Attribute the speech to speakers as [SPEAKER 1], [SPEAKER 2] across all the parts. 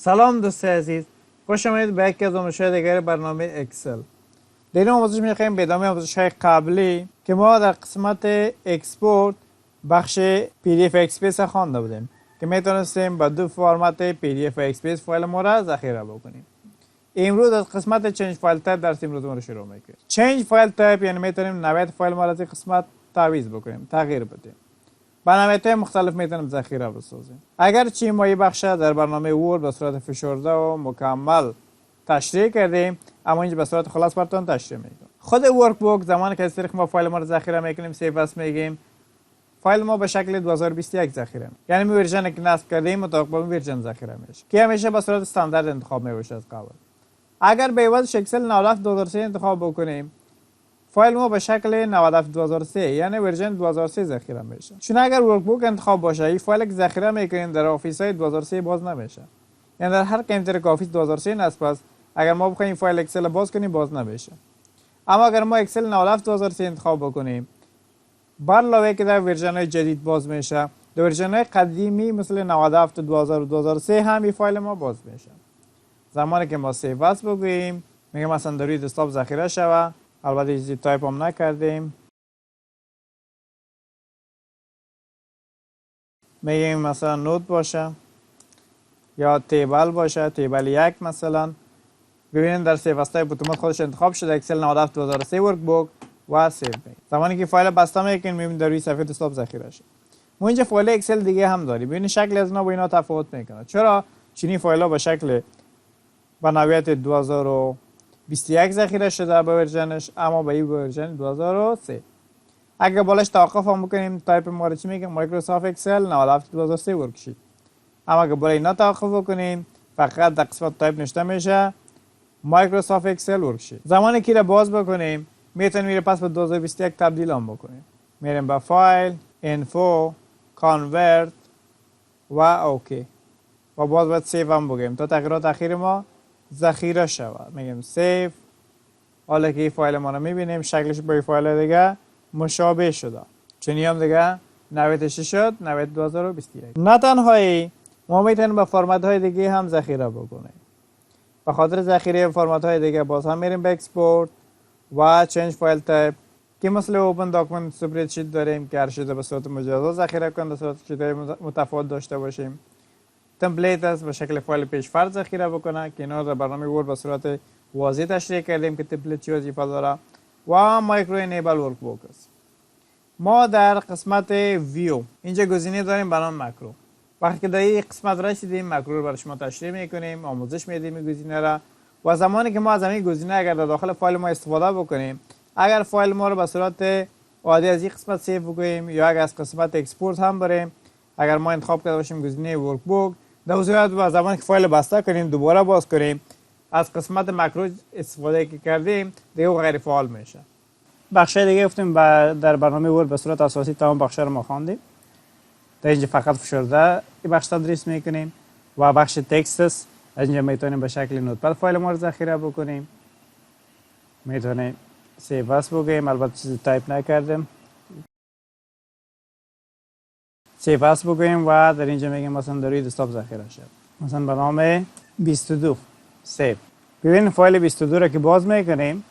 [SPEAKER 1] سلام دوستان عزیز، خوش آمدید به یکی از آموزش‌های دیگر برنامه اکسل. در این آموزش می‌خوایم به ادامه آموزش‌های قبلی که ما در قسمت اکسپورت بخش PDF اکسپرس خوانده بودیم که میتونستیم با دو فرمت PDF اکسپرس فایل ما را ذخیره بکنیم. امروز از قسمت چنج فایل تایپ درس امروز ما رو شروع می‌کنیم. چنج فایل تایپ یعنی میتونیم نوعیت فایل ما را از این قسمت تعویض بکنیم، تغییر بدیم. با نوعیت‌های مختلف میتونیم ذخیره بسازیم. اگرچه ما این بخش در برنامه ورد به صورت فشرده و مکمل تشریح کردیم، اما اینجا به صورت خلاص براتون تشریح میکنم. خود ورک بوک زمانی که از طریق ما فایل ما رو ذخیره میکنیم، سیو اس میگیم، فایل ما به شکل 2021 ذخیره میشه. یعنی می ورژن که نصب کردیم مطابق با ورژن ذخیره میشه که همیشه به صورت استاندارد انتخاب میشه از قبل. اگر به عوض اکسل 97 انتخاب بکنیم، فایل ما به شکل 97 یعنی ورژن 2003 ذخیره میشه. چون اگر ورک بوک انتخاب باشه، این فایل که ذخیره میکنیم در آفیس های 2003 باز نمیشه. یعنی در هر کامپیوتر که آفیس 2003 نصب است، اگر ما بخوایم فایل اکسل باز کنیم باز نمیشه. اما اگر ما اکسل 97 انتخاب بکنیم، بر علاوه که در ورژن های جدید باز میشه، در ورژن های قدیمی مثل 97 2000 و 2003 هم این فایل ما باز میشه. زمانی که ما سیو اس بگوییم، میگه مثلا در روی دسکتاپ ذخیره شوه، البته چیزی تایپ هم نکردیم، میگیم مثلا نوت باشه یا تیبل باشه، تیبل 1 مثلا. ببینید در سیو اس تایپ اتومات خودش انتخاب شده، اکسل 97 2003 ورک بوک و سیو میگیم. زمانی که فایل بسته میکنیم میبینید در روی صفحه دسکتاپ ذخیره شده. ما اینجا فایل اکسل دیگه هم داریم. ببینید شکل از اینا با اینا تفاوت میکنه. چرا؟ چنین فایل ها به شکل با نوعیت 2021 ذخیره شده به ورژنش، اما به این ورژن 2003. اگر بالاش توقف هم بکنیم، تایپ ما رو چی میگه؟ مایکروسافت اکسل 97 2003 ورکشیت. اما اگر بالای اینا توقف بکنیم، فقط در قسمت تایپ نوشته میشه مایکروسافت اکسل ورکشیت. زمانی که را باز بکنیم، میتونیم میره پس به 2021 تبدیل هم بکنیم. میریم به فایل، اینفو، کانورت و اوکی. و باز باید سیو هم بگیم تا تغییرات اخیر ما ذخیره شود. میگیم سیو. حالا که این فایل ما رو میبینیم، شکلش با این فایل دیگه مشابه شده. چنین هم دیگه نوعیتش شد 90 2021. نه تنهایی ما میتونیم با فرمت های دیگه هم ذخیره بکنیم. به خاطر ذخیره فرمت های دیگه باز هم میریم به اکسپورت و چنج فایل تایپ که مثل اوپن داکومنت سپرید شیت داریم که هر شده به صورت مجزا ذخیره کنیم، به صورت شیت‌های متفاوت داشته باشیم. تمپلیت است به شکل فایل پیش فرض ذخیره بکنه که اینا در برنامه ورد به صورت واضح تشریح کردیم که تمپلیت چی وظیفه داره. و مایکرو انیبل ورک بوک است. ما در قسمت ویو اینجا گزینه داریم به نام ماکرو. وقتی که در این قسمت رسیدیم، ماکرو رو برای شما تشریح میکنیم، آموزش میدیم این گزینه را. و زمانی که ما از این گزینه اگر در داخل فایل ما استفاده بکنیم، اگر فایل ما رو به صورت عادی از این قسمت سیو بکنیم یا اگر از قسمت اکسپورت هم بریم، اگر ما انتخاب کرده باشیم گزینه ورک بوک، در صورت و زمانی که فایل بسته کنیم دوباره باز کنیم، از قسمت ماکرو استفاده که کردیم دیگه غیر فعال میشه. بخش دیگه گفتیم در برنامه ورد به صورت اساسی تمام بخش رو ما خواندیم. در اینجا فقط فشرده این بخش تدریس میکنیم و بخش تکست است. از اینجا میتونیم به شکل نوتپد فایل ما رو ذخیره بکنیم. میتونیم سیو اس بگیم، البته چیزی تایپ نکردیم. سیو اس بگیم و در اینجا میگیم مثلا در روی دسکتاپ ذخیره شد. مثلا به نام 22 سیو. ببینید فایل 22 را که باز میکنیم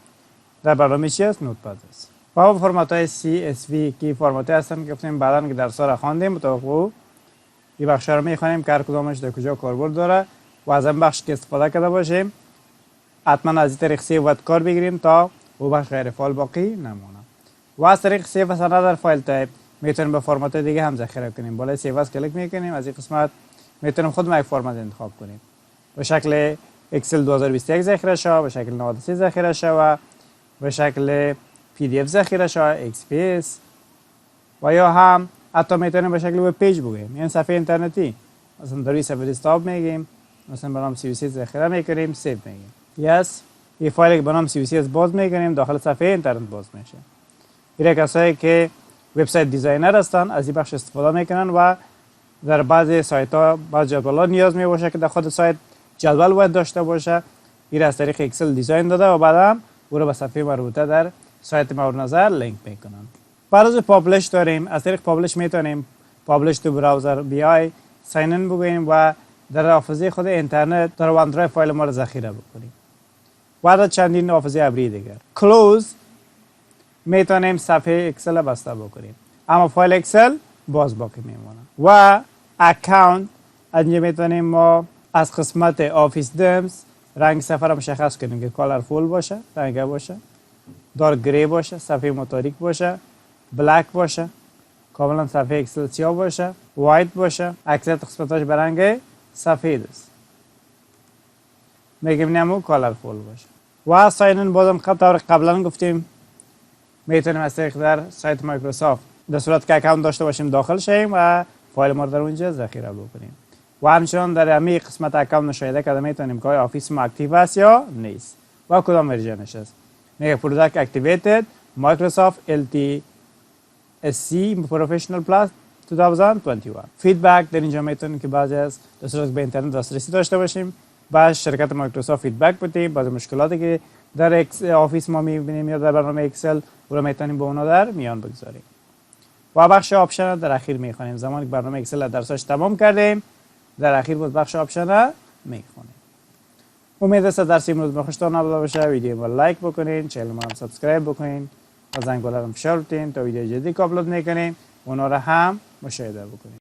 [SPEAKER 1] در برنامه چی است؟ نوتپد است. و فرمت های CSV که فرمت هستن که گفتیم بعداً که درس را خواندیم، مطابق این بخش رو میخوانیم که هر کدامش در کجا کاربرد داره و از این بخش که استفاده کرده باشیم حتما از این طریق سیو و کار بگیریم تا او بخش غیر فعال باقی نمونه. و از طریق سیو اس در فایل تایپ میتونیم به فرمت دیگه هم ذخیره کنیم. بالای سیو اس کلیک میکنیم، از این قسمت میتونیم خود ما یک فرمت انتخاب کنیم. به شکل اکسل 2021 ذخیره شود، به شکل 93 ذخیره شود، به شکل PDF ذخیره شود، XPS و یا هم حتی میتونیم به شکل وب پیج بگیم، یعنی صفحه اینترنتی. مثلا در روی صفحه دسکتاپ میگیم، مثلا به نام 33 ذخیره میکنیم، سیو میگیم. یس این فایل که به نام 33 باز میکنیم داخل صفحه اینترنت باز میشه. این کسایی که وبسایت دیزاینر هستن از این بخش استفاده میکنن و در بعضی سایت ها بعض جدول ها نیاز می باشه که در خود سایت جدول باید داشته باشه. این از طریق اکسل دیزاین داده و بعدا او رو به صفحه مربوطه در سایت مورد نظر لینک میکنن. برای پابلش داریم، از طریق پابلش میتونیم پابلش تو براوزر بیای ساین این بگوییم و در حافظه خود اینترنت در ون درایو فایل ما رو ذخیره بکنیم. بعد از چندین حافظه ابری دیگر کلوز میتونیم صفحه اکسل بسته بکنیم، اما فایل اکسل باز باقی میمونه. و اکاونت اینجا میتونیم ما از قسمت آفیس دمز رنگ صفحه رو مشخص کنیم که کالرفول باشه، رنگه باشه، دارک گری باشه، صفحه متاریک باشه، بلک باشه، کاملا صفحه اکسل سیاه باشه، وایت باشه، اکثر قسمتاش به رنگ سفید است. میگیم نمو کالرفول باشه. و ساین بازم قبلا گفتیم میتونیم از طریق در سایت مایکروسافت در صورت که اکانت داشته باشیم داخل شیم و فایل ما رو در اونجا ذخیره بکنیم. و همچنان در همین قسمت اکانت مشاهده کرده میتونیم که آفیس ما اکتیو است یا نیست و کدام ورژنش است. میگه پروداکت اکتیویتد مایکروسافت LTSC پروفشنال پلاس 2021. فیدبک در اینجا میتونیم که بعضی از در صورت به اینترنت دسترسی داشته باشیم با شرکت مایکروسافت فیدبک بدیم، بعضی مشکلاتی که در آفیس ما میبینیم یا در برنامه اکسل رو میتونیم با اونا در میان بگذاریم. و بخش آپشن در اخیر میخونیم. زمانی که برنامه اکسل درسش تمام کردیم در اخیر بود بخش آپشن میخونیم. امید است درس امروز به خوشتون آمده باشه. ویدیو ما لایک بکنین، چنل ما هم سابسکرایب بکنین و زنگوله رو فشار بدین تا ویدیو جدید که آپلود میکنیم اونا رو هم مشاهده بکنین.